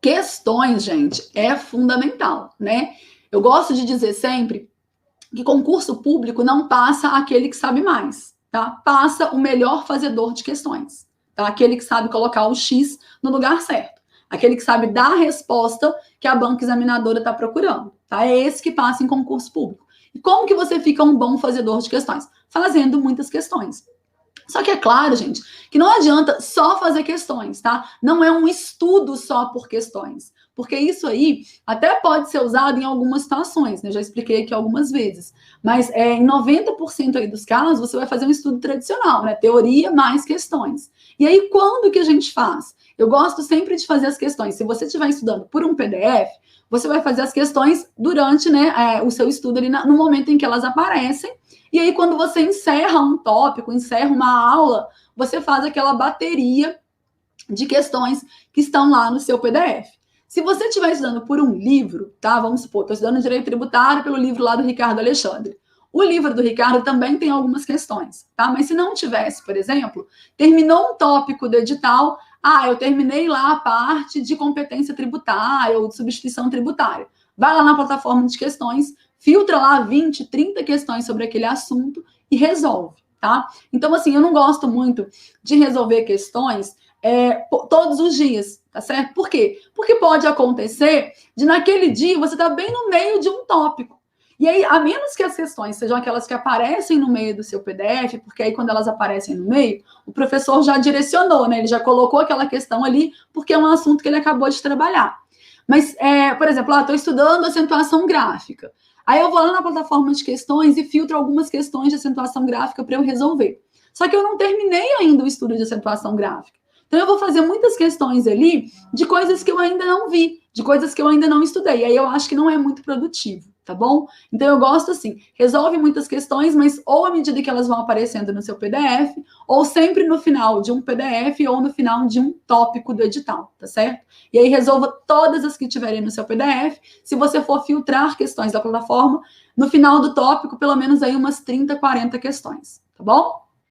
Questões, gente, é fundamental, né? Eu gosto de dizer sempre que concurso público não passa aquele que sabe mais, tá? Passa o melhor fazedor de questões, tá? Aquele que sabe colocar o X no lugar certo. Aquele que sabe dar a resposta que a banca examinadora está procurando, tá? É esse que passa em concurso público. E como que você fica um bom fazedor de questões? Fazendo muitas questões. Só que é claro, gente, que não adianta só fazer questões, tá? Não é um estudo só por questões. Porque isso aí até pode ser usado em algumas situações, né? Eu já expliquei aqui algumas vezes. Mas em 90% aí dos casos, você vai fazer um estudo tradicional, né? Teoria mais questões. E aí, quando que a gente faz? Eu gosto sempre de fazer as questões. Se você estiver estudando por um PDF, você vai fazer as questões durante, né, o seu estudo ali no momento em que elas aparecem. E aí, quando você encerra um tópico, encerra uma aula, você faz aquela bateria de questões que estão lá no seu PDF. Se você estiver estudando por um livro, tá? Vamos supor, estou estudando Direito Tributário pelo livro lá do Ricardo Alexandre. O livro do Ricardo também tem algumas questões, tá? Mas se não tivesse, por exemplo, terminou um tópico do edital, eu terminei lá a parte de competência tributária ou de substituição tributária. Vai lá na plataforma de questões, filtra lá 20, 30 questões sobre aquele assunto e resolve, tá? Então, assim, eu não gosto muito de resolver questões todos os dias, tá certo? Por quê? Porque pode acontecer de naquele dia você tá bem no meio de um tópico. E aí, a menos que as questões sejam aquelas que aparecem no meio do seu PDF, porque aí quando elas aparecem no meio, o professor já direcionou, né? Ele já colocou aquela questão ali, porque é um assunto que ele acabou de trabalhar. Mas, por exemplo, estou estudando acentuação gráfica. Aí eu vou lá na plataforma de questões e filtro algumas questões de acentuação gráfica para eu resolver. Só que eu não terminei ainda o estudo de acentuação gráfica. Então, eu vou fazer muitas questões ali de coisas que eu ainda não vi, de coisas que eu ainda não estudei. E aí eu acho que não é muito produtivo, tá bom? Então, eu gosto assim, resolve muitas questões, mas ou à medida que elas vão aparecendo no seu PDF, ou sempre no final de um PDF, ou no final de um tópico do edital, tá certo? E aí resolva todas as que tiverem no seu PDF. Se você for filtrar questões da plataforma, no final do tópico, pelo menos aí umas 30, 40 questões, tá bom?